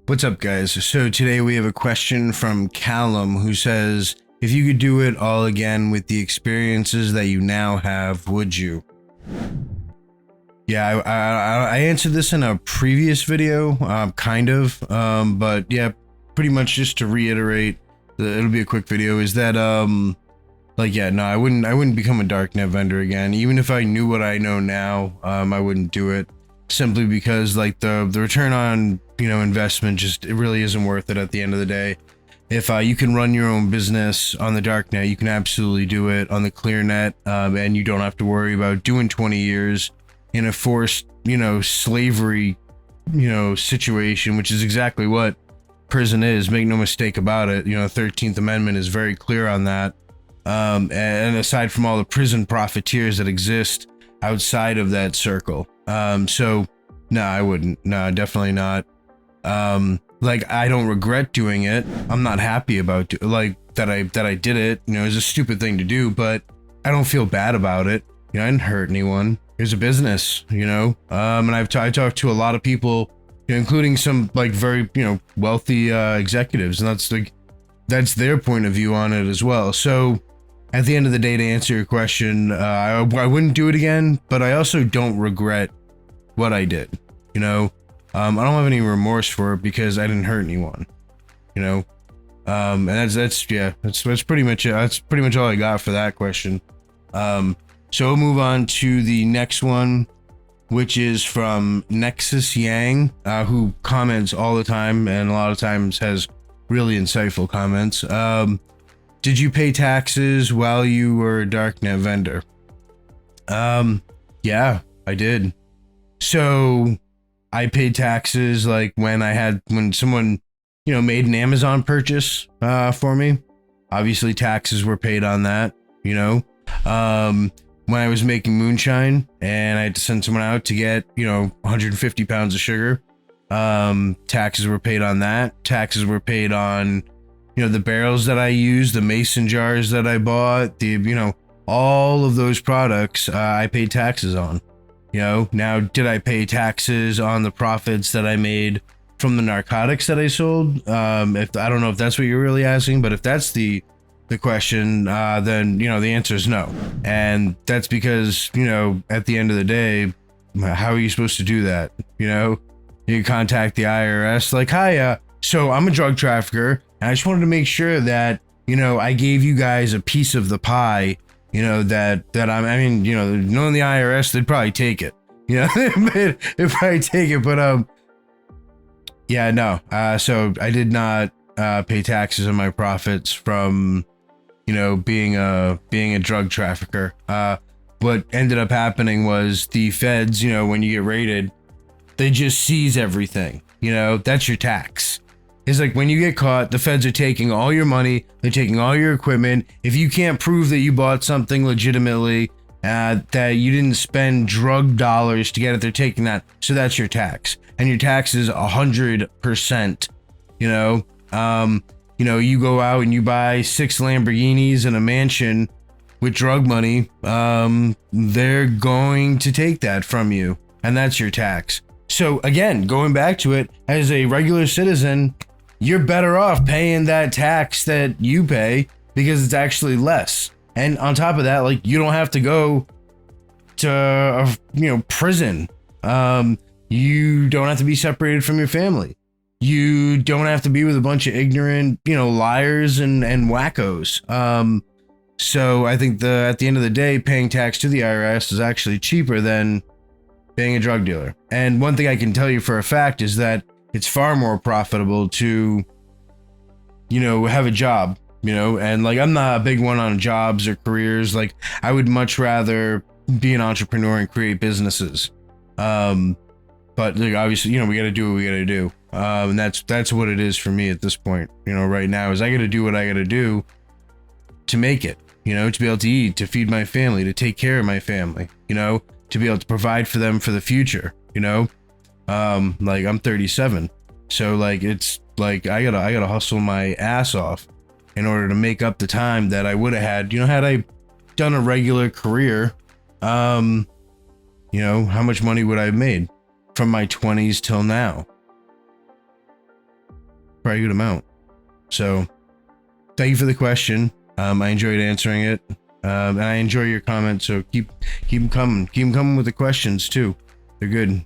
What's up, guys? So today we have a question from Callum who says, if you could do it all again with the experiences that you now have, would you? Yeah, I answered this in a previous video, kind of, but yeah, pretty much just to reiterate, it'll be a quick video, is that, like, yeah, no, I wouldn't become a darknet vendor again. Even if I knew what I know now, I wouldn't do it, simply because, like, the return on, investment it really isn't worth it at the end of the day. If you can run your own business on the darknet, you can absolutely do it on the clear net, and you don't have to worry about doing 20 years in a forced, slavery, situation, which is exactly what prison is. Make no mistake about it. 13th Amendment is very clear on that. And aside from all the prison profiteers that exist outside of that circle. So no, I wouldn't. No, definitely not. Like, I don't regret doing it. I'm not happy about that I did it. It's a stupid thing to do, but I don't feel bad about it. I didn't hurt anyone. It was a business, and I talked to a lot of people, including some very, wealthy executives, and that's their point of view on it as well. So at the end of the day, to answer your question, I wouldn't do it again, but I also don't regret what I did. I don't have any remorse for it because I didn't hurt anyone. And that's pretty much it. That's pretty much all I got for that question. So we'll move on to the next one, which is from Nexus Yang, who comments all the time and a lot of times has really insightful comments. Did you pay taxes while you were a darknet vendor? Yeah, I did. So I paid taxes when someone, made an Amazon purchase for me. Obviously taxes were paid on that, when I was making moonshine and I had to send someone out to get, 150 pounds of sugar, taxes were paid on that. Taxes were paid on, the barrels that I used, the mason jars that I bought, all of those products, I paid taxes on. Now, did I pay taxes on the profits that I made from the narcotics that I sold? I don't know if that's what you're really asking, but if that's the question, then, the answer is no. And that's because, at the end of the day, how are you supposed to do that? You contact the IRS like, hi, so I'm a drug trafficker, and I just wanted to make sure that, I gave you guys a piece of the pie, knowing the IRS, they'd probably take it, they'd probably take it, but, yeah, no, so I did not, pay taxes on my profits from, being a drug trafficker. What ended up happening was the feds, when you get raided, they just seize everything. That's your tax. It's like when you get caught, the feds are taking all your money, they're taking all your equipment. If you can't prove that you bought something legitimately, that you didn't spend drug dollars to get it, they're taking that. So that's your tax. And your tax is 100%, you go out and you buy 6 Lamborghinis and a mansion with drug money, they're going to take that from you, and that's your tax. So again, going back to it, as a regular citizen, you're better off paying that tax that you pay because it's actually less. And on top of that, you don't have to go to, prison. You don't have to be separated from your family. You don't have to be with a bunch of ignorant, liars and wackos. So I think at the end of the day, paying tax to the IRS is actually cheaper than being a drug dealer. And one thing I can tell you for a fact is that it's far more profitable to, have a job, and I'm not a big one on jobs or careers. I would much rather be an entrepreneur and create businesses. But obviously, we got to do what we got to do. And that's what it is for me at this point, right now, is I got to do what I got to do to make it, to be able to eat, to feed my family, to take care of my family, to be able to provide for them for the future, I'm 37. So it's I gotta hustle my ass off in order to make up the time that I would have had, had I done a regular career. How much money would I have made from my 20s till now? probably a good amount. So thank you for the question. I enjoyed answering it. And I enjoy your comments, so keep them coming. Keep them coming with the questions too. They're good.